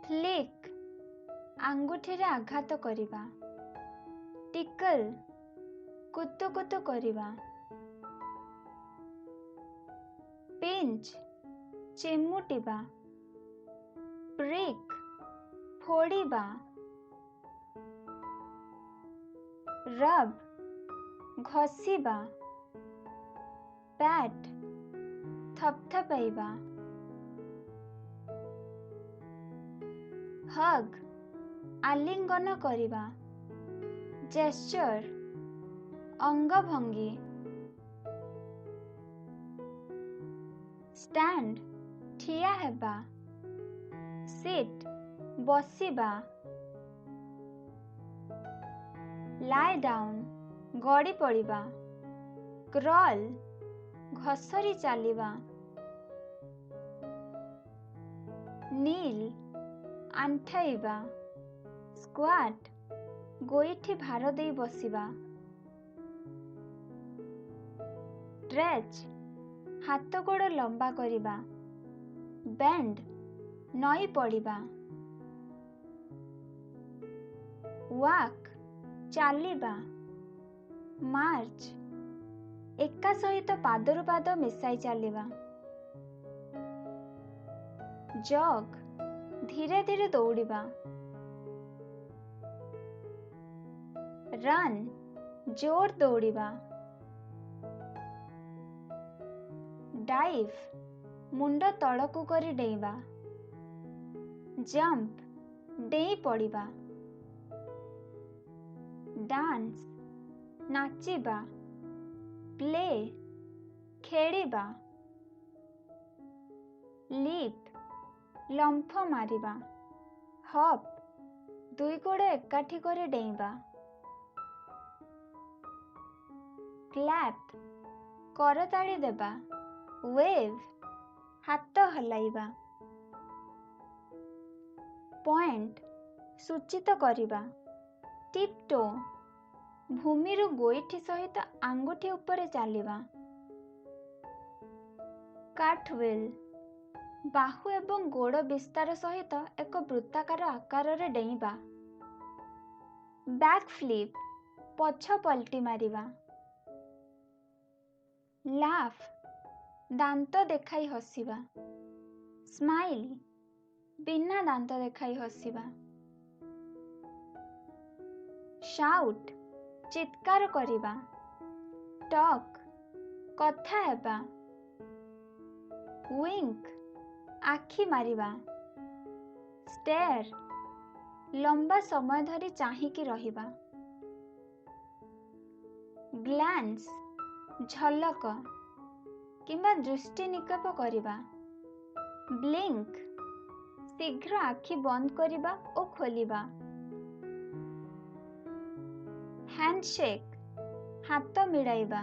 Flick ଆଙ୍ଗୁଠିରେ ଆଘାତ କରିବା। ଟିକଲ୍ କୁତୁକୁତୁ କରିବା। ପିଞ୍ଚ୍ ଚିମୁଟିବା। ପ୍ରିକ୍ ଫୋଡ଼ିବା। ରବ୍ ଘଷିବା। ପ୍ୟାଟ୍ ଥପଥପାଇବା। ହଗ୍ ଆଲିଙ୍ଗନ କରିବା। ଜେସ୍ଚର୍ ଅଙ୍ଗଭଙ୍ଗୀ। ଷ୍ଟାଣ୍ଡ ଠିଆ ହେବା। ସିଟ୍ ବସିବା। ଲାଏ ଡାଉନ୍ ଗଡ଼ି ପଡ଼ିବା। କ୍ରଲ୍ ଘସରି ଚାଲିବା। ନିଲ୍ ଆଣ୍ଠାଇବା। ସ୍କ୍ୱାଟ୍ ଗୋଇଠି ଭାର ଦେଇ ବସିବା। ଷ୍ଟ୍ରେଚ୍ ହାତ ଗୋଡ଼ ଲମ୍ବା କରିବା। ବେଣ୍ଡ ନଇଁ ପଡ଼ିବା। ୱାକ୍ ଚାଲିବା। ମାର୍ଚ୍ଚ ଏକା ସହିତ ପାଦରୁ ପାଦ ମିଶାଇ ଚାଲିବା। ଜଗ୍ ଧୀରେ ଧୀରେ ଦୌଡ଼ିବା। ରନ୍ ଜୋର ଦୌଡ଼ିବା। ଡାଇଭ୍ ମୁଣ୍ଡ ତଳକୁ କରି ଡେଇଁବା। ଜମ୍ପ ଡେଇଁ ପଡ଼ିବା। ଡାନ୍ସ ନାଚିବା। ପ୍ଲେ ଖେଳିବା। ଲିପ୍ ଲମ୍ଫ ମାରିବା। ହପ୍ ଦୁଇ ଗୋଡ଼ ଏକାଠି କରି ଡେଇଁବା। କ୍ଲାପ୍ କରତାଳି ଦେବା। ୱେଭ୍ ହାତ ହଲାଇବା। ପଏଣ୍ଟ ସୂଚିତ କରିବା। ଟିପ୍ଟୋ ଭୂମିରୁ ଗୋଇଠି ସହିତ ଆଙ୍ଗୁଠି ଉପରେ ଚାଲିବା। କାର୍ଟୱିଲ୍ ବାହୁ ଏବଂ ଗୋଡ଼ ବିସ୍ତାର ସହିତ ଏକ ବୃତ୍ତାକାର ଆକାରରେ ଡେଇଁବା। ବ୍ୟାକ୍ ଫ୍ଲିପ୍ ପଛ ପଲଟି ମାରିବା। ଲାଫ୍ ଦାନ୍ତ ଦେଖାଇ ହସିବା। ସ୍ମାଇଲ୍ ବିନା ଦାନ୍ତ ଦେଖାଇ ହସିବା। ସାଉଟ୍ ଚିତ୍କାର କରିବା। ଟକ୍ କଥା ହେବା। ୱିଙ୍କ୍ ଆଖି ମାରିବା। ଷ୍ଟେର୍ ଲମ୍ବା ସମୟ ଧରି ଚାହିଁକି ରହିବା। ଗ୍ଲାନ୍ସ ଝଲକ କିମ୍ବା ଦୃଷ୍ଟି ନିକ୍ଷେପ କରିବା। ବ୍ଲିଙ୍କ୍ ଶୀଘ୍ର ଆଖି ବନ୍ଦ କରିବା ଓ ଖୋଲିବା। ହ୍ୟାଣ୍ଡଶେକ୍ ହାତ ମିଳାଇବା।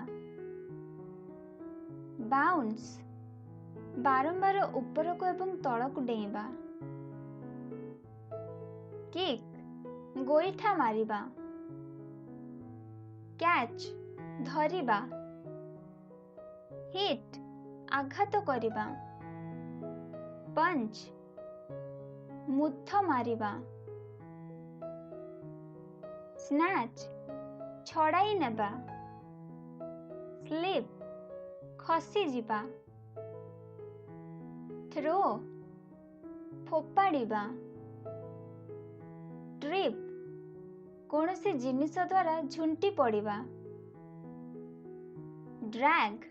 ବାଉନ୍ସ ବାରମ୍ବାର ଉପରକୁ ଏବଂ ତଳକୁ ଡେଇଁବା। କିକ୍ ଗୋଇଠା ମାରିବା। କ୍ୟାଚ୍ ଧରିବା। ହିଟ୍ ଆଘାତ କରିବା। ପଞ୍ଚ୍ ମୁଥ ମାରିବା। ସ୍ନାଚ୍ ଛଡ଼ାଇ ନେବା। ସ୍ଲିପ୍ ଖସିଯିବା। ଥ୍ରୋ ଫୋପାଡ଼ିବା। ଟ୍ରିପ୍ କୌଣସି ଜିନିଷ ଦ୍ୱାରା ଝୁଣ୍ଟି ପଡ଼ିବା। ଡ୍ରାଗ୍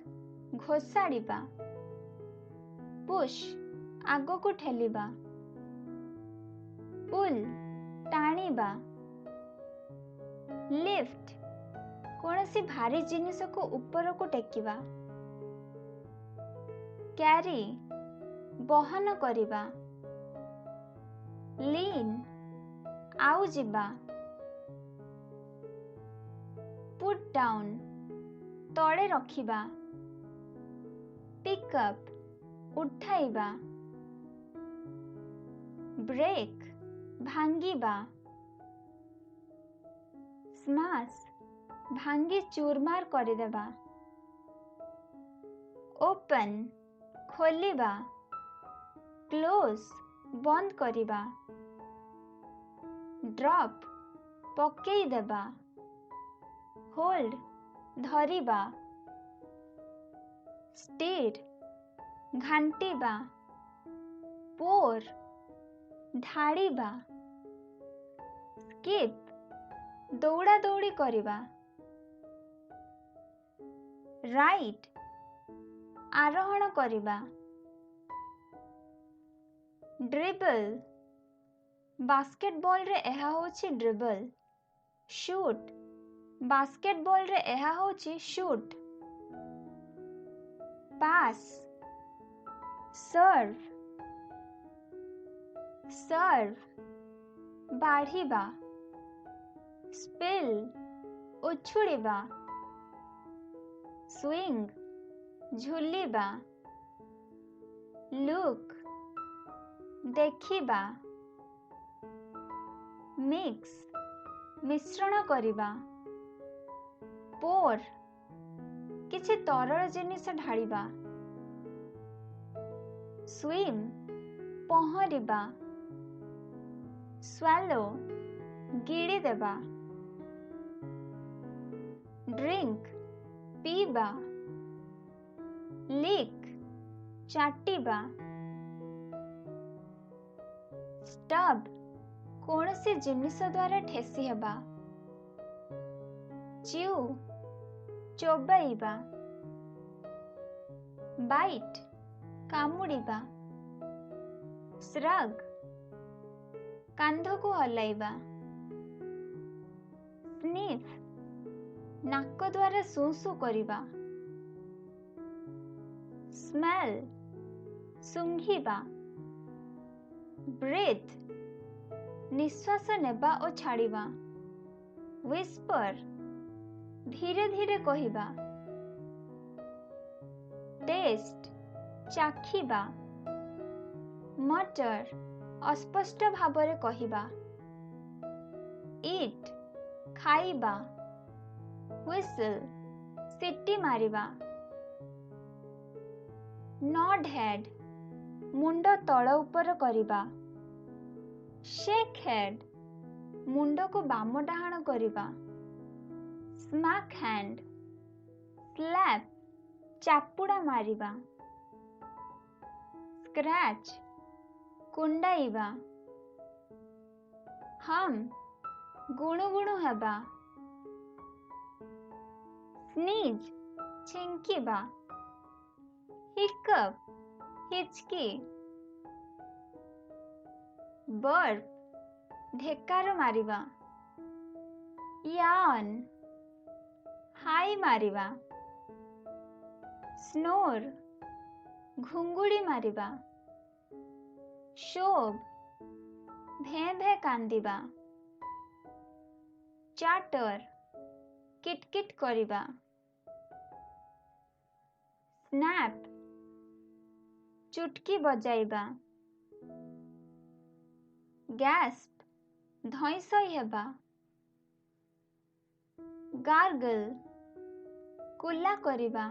ଘୋଷାଡ଼ିବା। ପୁଶ୍ ଆଗକୁ ଠେଲିବା। ପୁଲ୍ ଟାଣିବା। ଲିଫ୍ଟ କୌଣସି ଭାରୀ ଜିନିଷକୁ ଉପରକୁ ଟେକିବା। କ୍ୟାରି ବହନ କରିବା। ଲିନ୍ ଆଉଜିବା। ପୁଟ୍ ଡାଉନ୍ ତଳେ ରଖିବା। ପିକ୍ଅପ୍ ଉଠାଇବା। ବ୍ରେକ୍ ଭାଙ୍ଗିବା। ସ୍ମାସ୍ ଭାଙ୍ଗି ଚୁରମାର କରିଦେବା। ଓପନ୍ ଖୋଲିବା। କ୍ଲୋଜ୍ ବନ୍ଦ କରିବା। ଡ୍ରପ୍ ପକେଇ ଦେବା। ହୋଲ୍ଡ ଧରିବା। ସ୍ଟିର୍ ଘାଣ୍ଟିବା। ପୋର୍ ଢାଳିବା। ସ୍କିପ୍ ଦୌଡ଼ା ଦୌଡ଼ି କରିବା। ରାଇଡ୍ ଆରୋହଣ କରିବା। ଡ୍ରିବଲ୍ ବାସ୍କେଟବଲରେ ଏହା ହେଉଛି ଡ୍ରିବଲ୍। ଶୁଟ୍ ବାସ୍କେଟବଲରେ ଏହା ହେଉଛି ଶୁଟ୍। ପାସ୍ ସର୍ଭ ସର୍ଭ ବାଢ଼ିବା। ସ୍ପିଲ୍ ଉଛୁଳିବା। ସ୍ୱିଙ୍ଗ ଝୁଲିବା। ଲୁକ୍ ଦେଖିବା। ମିକ୍ସ ମିଶ୍ରଣ କରିବା। ପୋର୍ କିଛି ତରଳ ଜିନିଷ ଢାଳିବା। ସ୍ୱିମ୍ ପହଁରିବା। ସ୍ୱାଲୋ ଗିଳି ଦେବା। ଡ୍ରିଙ୍କ ପିଇବା। ଲିକ୍ ଚାଟିବା। ଷ୍ଟବ୍ କୌଣସି ଜିନିଷ ଦ୍ୱାରା ଠେସି ହେବା। ଚିଉ ଚୋବାଇବା। ବାଇଟ୍ କାମୁଡ଼ିବା। ଶ୍ରଗ୍ କାନ୍ଧକୁ ହଲାଇବା। ସ୍ନିଫ୍ ନାକ ଦ୍ୱାରା ସୁ ସୁ କରିବା। ସ୍ମେଲ୍ ଶୁଙ୍ଘିବା। ବ୍ରିଥ୍ ନିଶ୍ୱାସ ନେବା ଓ ଛାଡ଼ିବା। ହ୍ୱିସ୍ପର୍ ଧୀରେ ଧୀରେ କହିବା। ଟେଷ୍ଟ ଚାଖିବା। ମଟର ଅସ୍ପଷ୍ଟ ଭାବରେ କହିବା। ଇଟ୍ ଖାଇବା। ହ୍ୱିସିଲ୍ ସିଟି ମାରିବା। ନଡ୍ ହେଡ୍ ମୁଣ୍ଡ ତଳ ଉପର କରିବା। ଶେକ୍ ହେଡ୍ ମୁଣ୍ଡକୁ ବାମ ଡାହାଣ କରିବା। ସ୍ମାକ୍ ହ୍ୟାଣ୍ଡ ସ୍ଲାପ୍ ଚାପୁଡ଼ା ମାରିବା। ସ୍କ୍ରାଚ୍ କୁଣ୍ଡାଇବା। ହମ୍ ଗୁଣୁଗୁଣୁ ହେବା। ସ୍ନିଜ୍ ଛିଙ୍କିବା। ହିକପ୍ ହିଚକି। ବର୍ପ ଢେକାର ମାରିବା। ୟାର୍ନ ହାଇ ମାରିବା। ସ୍ନୋର୍ ଘୁଙ୍ଗୁଡ଼ି ମାରିବା। ଶୋଭ୍ ଭେଁ ଭେଁ କାନ୍ଦିବା। ଚାଟର କିଟକିଟ କରିବା। ସ୍ନାପ୍ ଚୁଟକି ବଜାଇବା। ଗ୍ୟାସ୍ପ ଧଇଁସଇ ହେବା। ଗାର୍ଗଲ୍ କୁଲା କରିବା।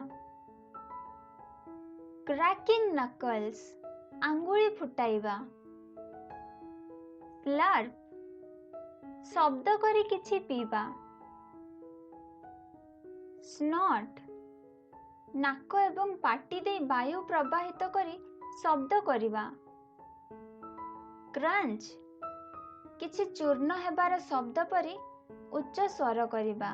କ୍ରାକିଂ ନକଲ୍ସ ଆଙ୍ଗୁଳି ଫୁଟାଇବା। ସ୍ଲର୍ପ ଶବ୍ଦ କରି କିଛି ପିଇବା। ସ୍ନଟ୍ ନାକ ଏବଂ ପାଟି ଦେଇ ବାୟୁ ପ୍ରବାହିତ କରି ଶବ୍ଦ କରିବା। କ୍ରଞ୍ଚ କିଛି ଚୂର୍ଣ୍ଣ ହେବାର ଶବ୍ଦ ପରି ଉଚ୍ଚ ସ୍ୱର କରିବା।